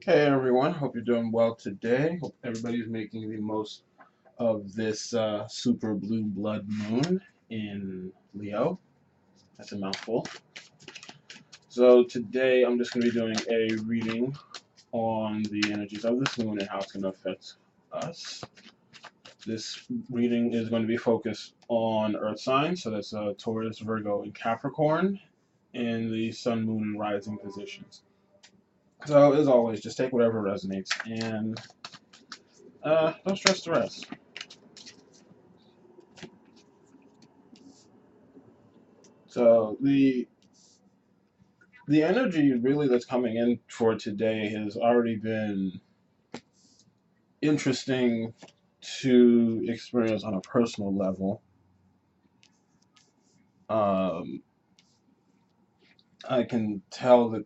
Hey everyone, hope you're doing well today. Hope everybody's making the most of this super blue blood moon in Leo. That's a mouthful. So today I'm just going to be doing a reading on the energies of this moon and how it's going to affect us. This reading is going to be focused on Earth signs, so that's Taurus, Virgo, and Capricorn, in the Sun, Moon, and Rising positions. So as always, just take whatever resonates and don't stress the rest. So the energy really that's coming in for today has already been interesting to experience on a personal level. Um, I can tell that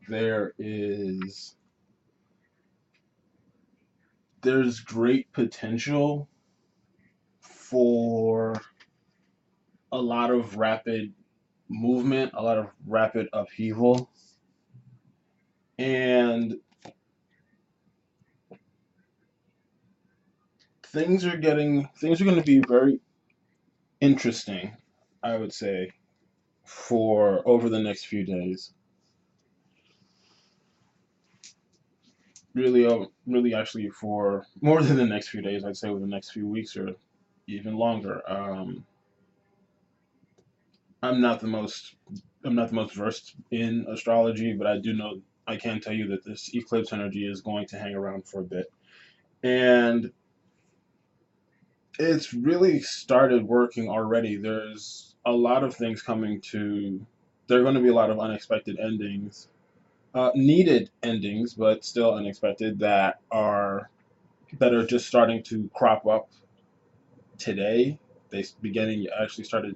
there's great potential for a lot of rapid movement, a lot of rapid upheaval, and things are going to be very interesting, I would say, for over the next few days. Really actually for more than the next few days. I'd say over the next few weeks or even longer. I'm not the most I'm not the most versed in astrology, but I do know I can tell you that this eclipse energy is going to hang around for a bit, and it's really started working already. There's a lot of things coming to. There are going to be a lot of unexpected endings, needed endings, but still unexpected that are just starting to crop up today. They beginning actually started,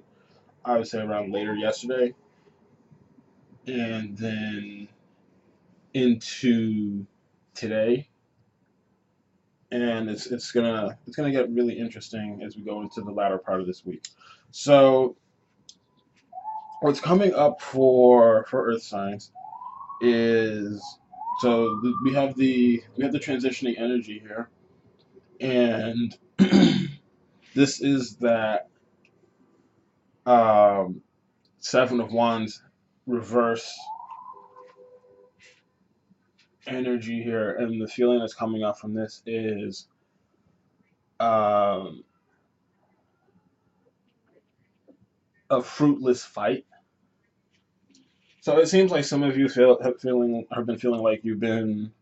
I would say, around later yesterday, and then into today. And it's gonna get really interesting as we go into the latter part of this week. So what's coming up for Earth signs is we have the transitioning energy here, and this is that um, Seven of Wands reverse energy here, and the feeling that's coming up from this is um, a fruitless fight. So it seems like some of you have been feeling like you've been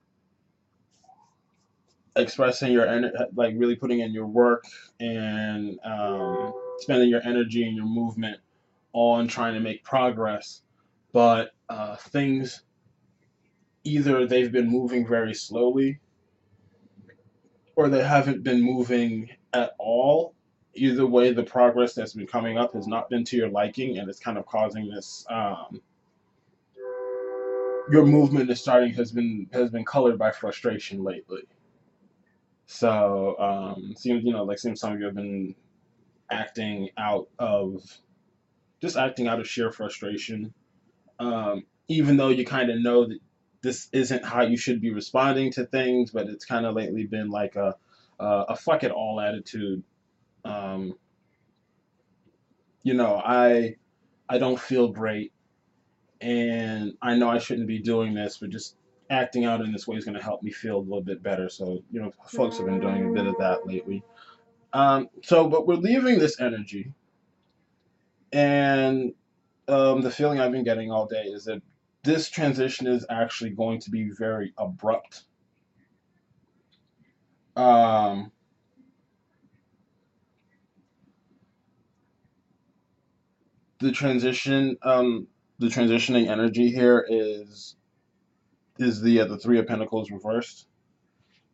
expressing like really putting in your work and spending your energy and your movement on trying to make progress, but things either they've been moving very slowly or they haven't been moving at all. Either way, the progress that's been coming up has not been to your liking, and it's kind of causing this. Your movement is starting has been colored by frustration lately. So seems some of you have been acting out of acting out of sheer frustration, even though you kind of know that this isn't how you should be responding to things, but it's kind of lately been like a fuck it all attitude. Um, I don't feel great, and I know I shouldn't be doing this, but just acting out in this way is going to help me feel a little bit better. So folks have been doing a bit of that lately. But we're leaving this energy, and the feeling I've been getting all day is that this transition is actually going to be very abrupt. Um, the transition, the transitioning energy here is the Three of Pentacles reversed.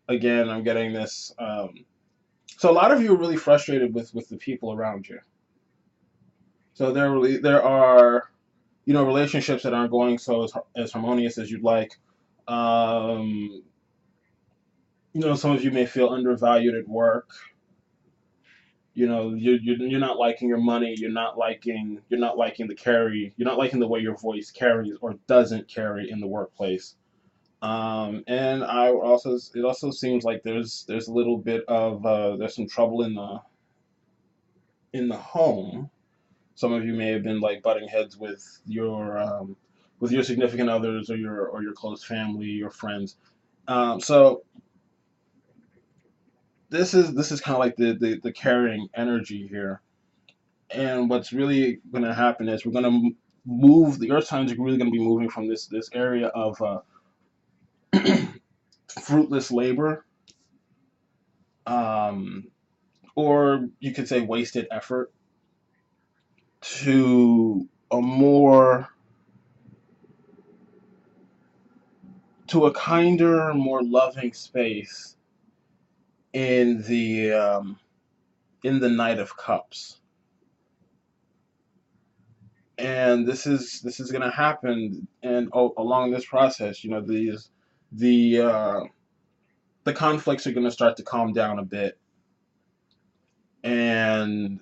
Again, I'm getting this. So a lot of you are really frustrated with the people around you. So there are relationships that aren't going so as harmonious as you'd like. Um, some of you may feel undervalued at work. You're not liking your money. You're not liking the way your voice carries or doesn't carry in the workplace. And it also seems like there's a little bit of there's some trouble in the home. Some of you may have been like butting heads with your significant others or your close family, your friends. So this is kind of like the carrying energy here. And what's really going to happen is we're going to move. The Earth signs are really going to be moving from this area of fruitless labor, um, or you could say wasted effort, to a more to a kinder, more loving space in the Knight of Cups. And this is going to happen, and along this process, the uh, the conflicts are going to start to calm down a bit, and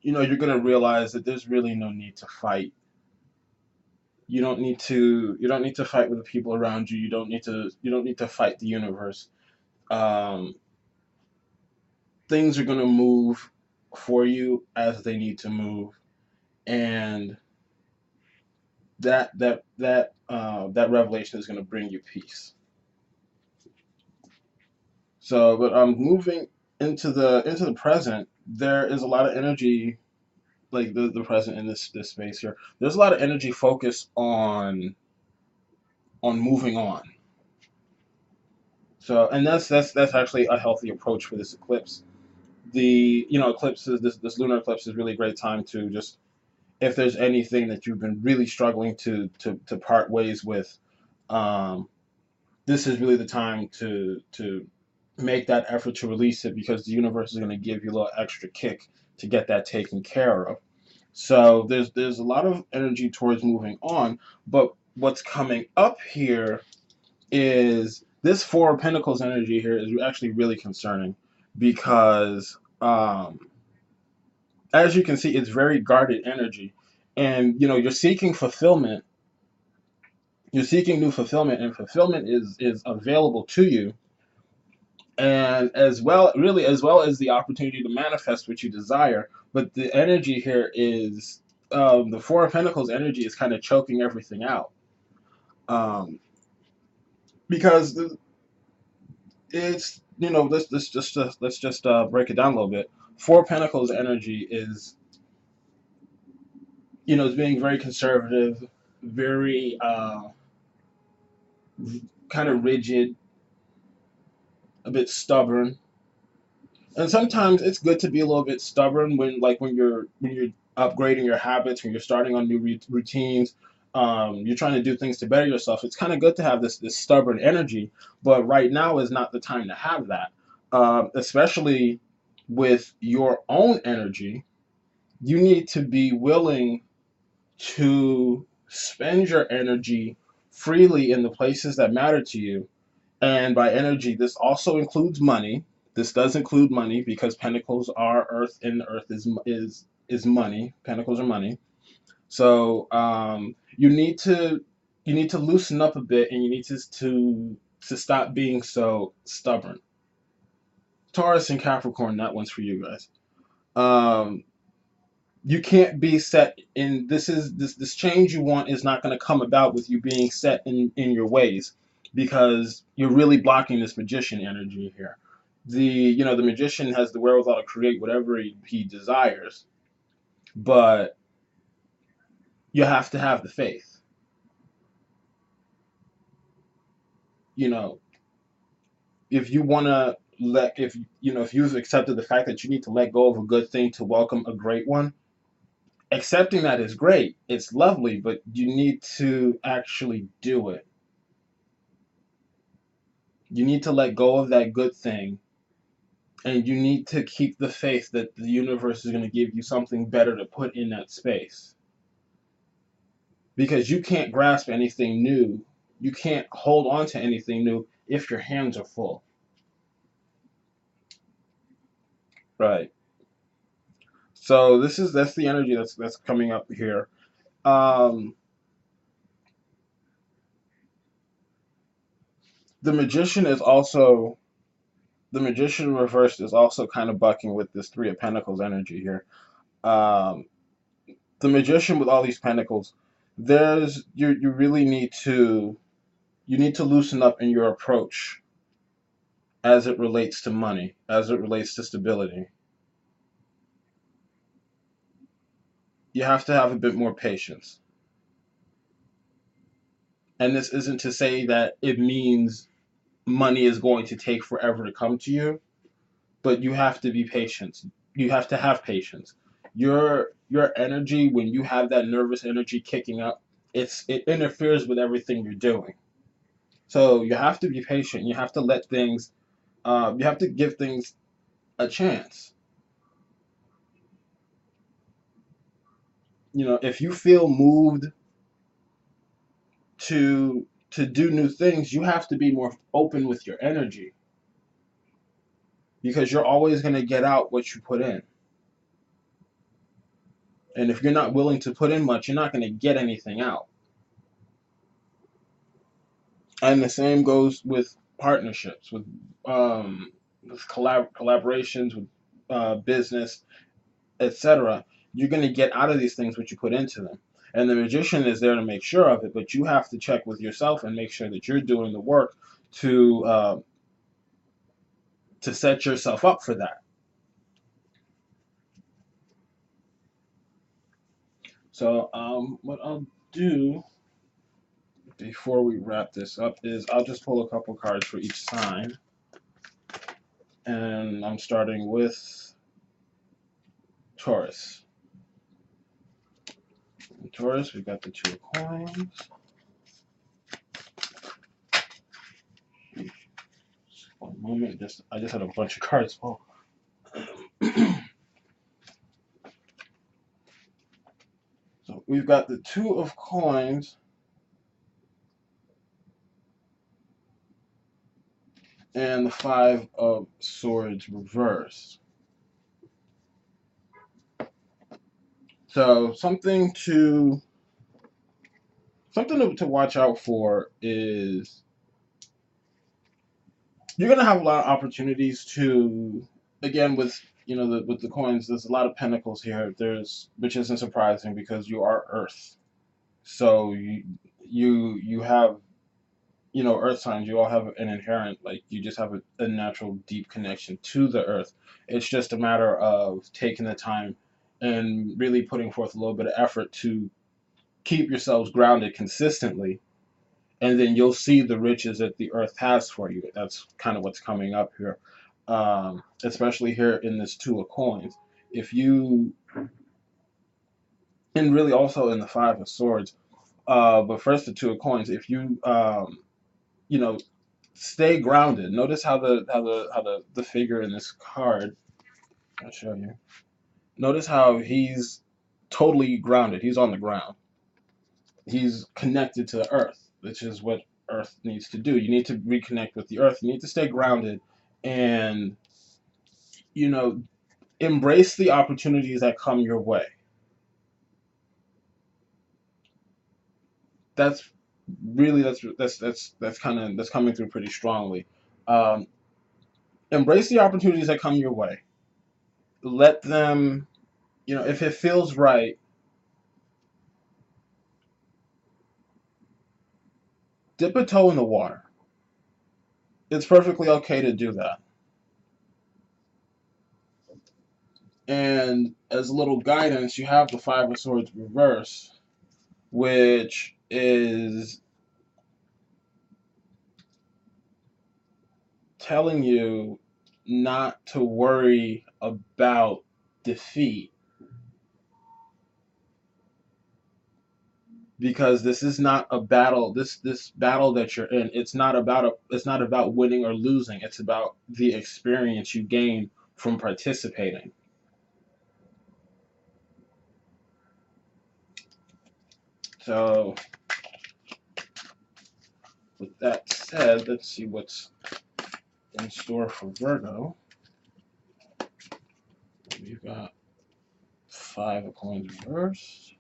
you're going to realize that there's really no need to fight. You don't need to fight with the people around you. You don't need to fight the universe. Um, Things are going to move for you as they need to move, and that revelation is going to bring you peace. So, but moving into the present, there is a lot of energy, like the present in this space here. There's a lot of energy focused on moving on. So, and that's actually a healthy approach for this eclipse. Eclipses, this lunar eclipse is really a great time to just, if there's anything that you've been really struggling to part ways with, um, this is really the time to make that effort to release it, because the universe is going to give you a little extra kick to get that taken care of. So there's a lot of energy towards moving on, but what's coming up here is this Four of Pentacles energy here is actually really concerning, because as you can see, it's very guarded energy, and you're seeking fulfillment. You're seeking new fulfillment, and fulfillment is available to you, and as well as the opportunity to manifest what you desire. But the energy here is, the Four of Pentacles energy is kind of choking everything out, um, because it's let's just break it down a little bit. Four of Pentacles energy is being very conservative, very kind of rigid, a bit stubborn. And sometimes it's good to be a little bit stubborn when you're upgrading your habits, when you're starting on new routines. You're trying to do things to better yourself. It's kind of good to have this stubborn energy, but right now is not the time to have that. Especially with your own energy, you need to be willing to spend your energy freely in the places that matter to you. And by energy, this also includes money. This does include money, because pentacles are earth, and earth is money. Pentacles are money. So you need to loosen up a bit, and you need to stop being so stubborn. Taurus and Capricorn, that one's for you guys. Um, you can't be set in this change you want is not going to come about with you being set in your ways, because you're really blocking this magician energy here. The magician has the wherewithal to create whatever he desires, but you have to have the faith. you know if you want to let if you've accepted the fact that you need to let go of a good thing to welcome a great one. Accepting that is great, it's lovely, but you need to actually do it. You need to let go of that good thing, and you need to keep the faith that the universe is going to give you something better to put in that space. Because you can't grasp anything new, you can't hold on to anything new if your hands are full. Right. So that's the energy that's coming up here. Um, The magician is also the magician reversed is also kind of bucking with this Three of Pentacles energy here. Um, the magician with all these pentacles, you really need to loosen up in your approach as it relates to money, as it relates to stability. You have to have a bit more patience. And this isn't to say that it means money is going to take forever to come to you, but you have to be patient. You have to have patience. Your energy, when you have that nervous energy kicking up, it interferes with everything you're doing. So you have to be patient. You have to let things. You have to give things a chance. You know, if you feel moved to do new things, you have to be more open with your energy because you're always going to get out what you put in. And if you're not willing to put in much, you're not going to get anything out. And the same goes with partnerships, with collaborations, with business, etc. You're going to get out of these things what you put into them. And the magician is there to make sure of it, but you have to check with yourself and make sure that you're doing the work to set yourself up for that. So what I'll do before we wrap this up is I'll just pull a couple cards for each sign. And I'm starting with Taurus. In Taurus, we've got the Two of Coins. One moment, I just had a bunch of cards fall. So we've got the Two of Coins and the Five of Swords reversed. So something to watch out for is you're gonna have a lot of opportunities to, again, with with the coins. There's a lot of pentacles here. Which isn't surprising because you are Earth. So you have Earth signs. You all have an inherent, like, you just have a natural deep connection to the Earth. It's just a matter of taking the time and really putting forth a little bit of effort to keep yourselves grounded consistently, and then you'll see the riches that the Earth has for you. That's kind of what's coming up here, especially here in this Two of Coins. If you And really also in the Five of Swords. But first, the Two of Coins. If you you know stay grounded. Notice how the figure in this card. I'll show you. Notice how he's totally grounded. He's on the ground. He's connected to the earth, which is what Earth needs to do. You need to reconnect with the earth. You need to stay grounded, and you know embrace the opportunities that come your way. That's really that's coming through pretty strongly. Um, Embrace the opportunities that come your way. Let them, if it feels right, dip a toe in the water. It's perfectly okay to do that. And as a little guidance, you have the Five of Swords reverse, which is telling you not to worry about defeat, because this is not a battle. This battle that you're in, it's not about winning or losing. It's about the experience you gain from participating. So with that said, let's see what's in store for Virgo. We've got Five of Coins reverse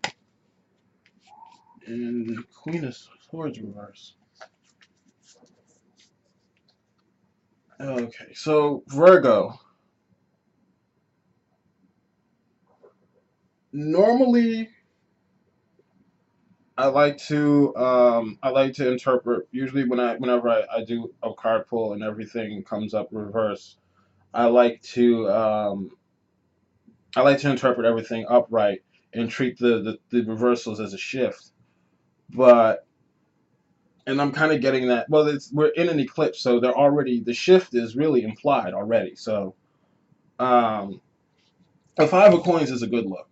and Queen of Swords reverse. Okay, so Virgo. Normally, I like to interpret. Usually, whenever I do a card pull and everything comes up reverse, I like to um, I like to interpret everything upright and treat the reversals as a shift. But and I'm kind of getting that. Well, we're in an eclipse, so they're already the shift is really implied already. So um, a five of coins is a good look,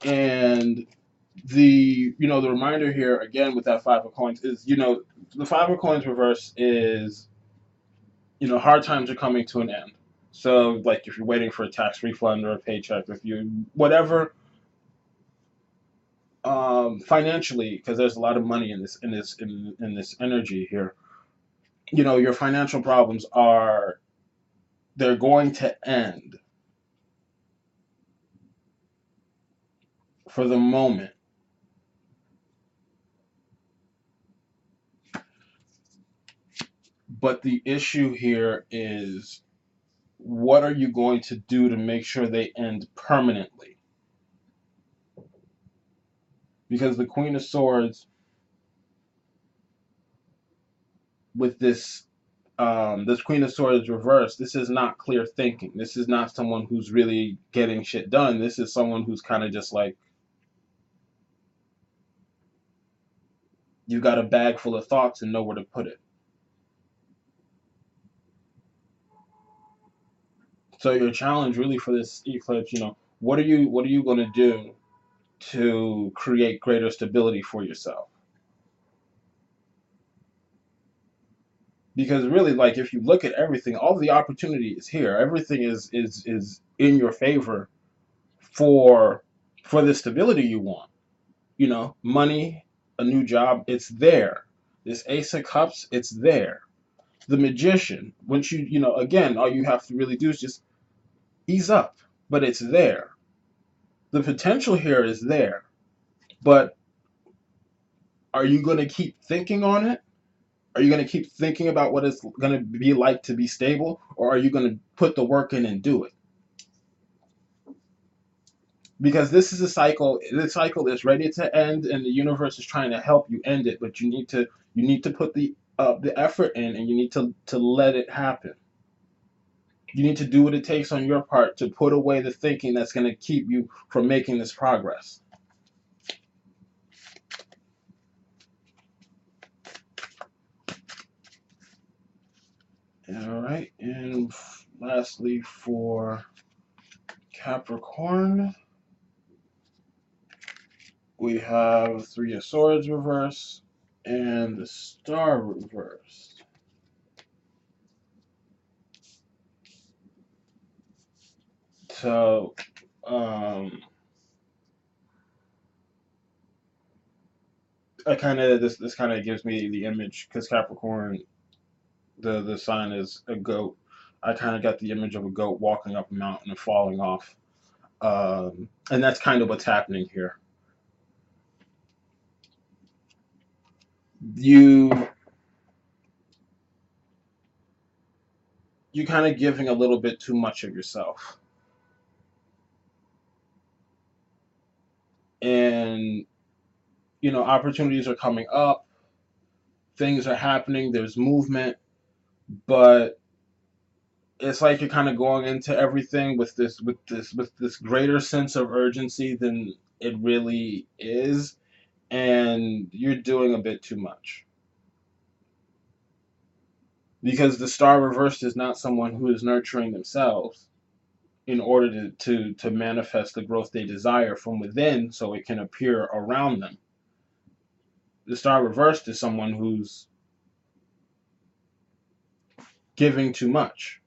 and the reminder here again with that five of coins is the five of coins reverse is hard times are coming to an end. So like if you're waiting for a tax refund or a paycheck, if you whatever financially, because there's a lot of money in this energy here. Your financial problems are they're going to end for the moment. But the issue here is what are you going to do to make sure they end permanently? Because the Queen of Swords with this Queen of Swords reversed, this is not clear thinking. This is not someone who's really getting shit done. This is someone who's kind of just like you've got a bag full of thoughts and know where to put it. So your challenge really for this eclipse, what are you going to do to create greater stability for yourself? Because really, like if you look at everything, all the opportunity is here. Everything is in your favor for the stability you want. Money, a new job, it's there. This Ace of Cups, it's there. The Magician, once again, all you have to really do is just ease up, but it's there. The potential here is there, but are you going to keep thinking on it? Are you going to keep thinking about what it's going to be like to be stable, or are you going to put the work in and do it? Because this is a cycle. The cycle is ready to end, and the universe is trying to help you end it. But you need to put the effort in, and you need to let it happen. You need to do what it takes on your part to put away the thinking that's going to keep you from making this progress. All right, and lastly for Capricorn, we have Three of Swords reversed and the Star reversed. So, I kind of this kind of gives me the image because Capricorn, the sign is a goat. I kind of got the image of a goat walking up a mountain and falling off, and that's kind of what's happening here. You you kind of giving a little bit too much of yourself, and opportunities are coming up, things are happening, there's movement, but it's like you're kind of going into everything with this greater sense of urgency than it really is, and you're doing a bit too much. Because the star reversed is not someone who is nurturing themselves in order to manifest the growth they desire from within so it can appear around them. The star reversed is someone who's giving too much,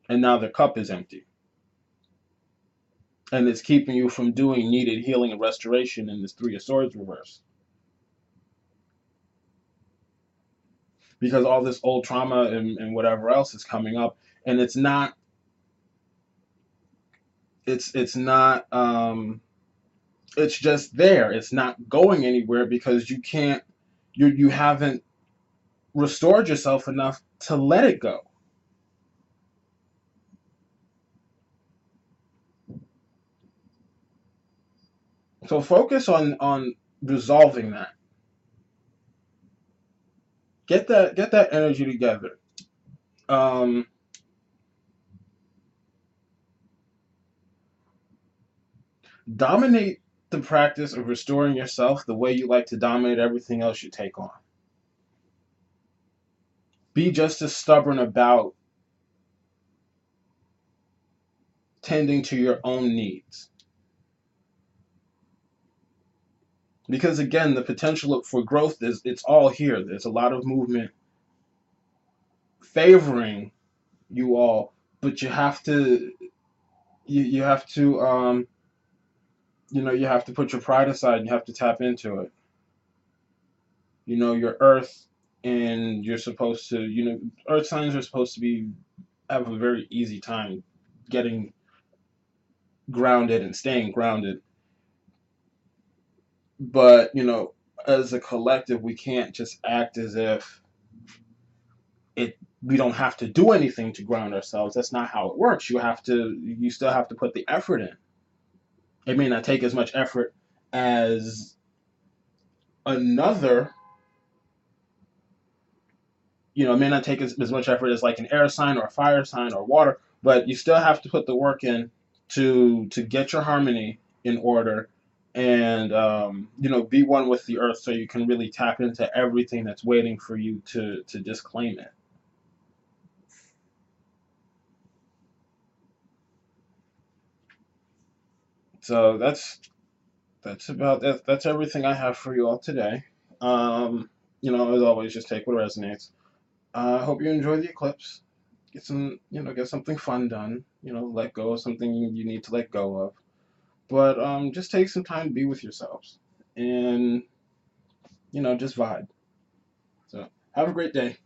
and now their cup is empty. And it's keeping you from doing needed healing and restoration in this Three of Swords reverse. Because all this old trauma and whatever else is coming up, and it's just there. It's not going anywhere because you can't you haven't restored yourself enough to let it go. So focus on resolving that. Get that energy together. Um, Dominate the practice of restoring yourself the way you like to dominate everything else you take on. Be just as stubborn about tending to your own needs. Because again, the potential for growth is it's all here. There's a lot of movement favoring you all, but you have to you have to put your pride aside and you have to tap into it. Your earth, and you're supposed to, earth signs are supposed to be have a very easy time getting grounded and staying grounded. But, as a collective, we can't just act as if we don't have to do anything to ground ourselves. That's not how it works. You still have to put the effort in. It may not take as much effort as another, it may not take as much effort as like an air sign or a fire sign or water, but you still have to put the work in to get your harmony in order, and be one with the earth so you can really tap into everything that's waiting for you to just claim it. So that's everything I have for you all today. As always, just take what resonates. I hope you enjoy the eclipse. Get something fun done. Let go of something you need to let go of. But just take some time to be with yourselves, and just vibe. So have a great day.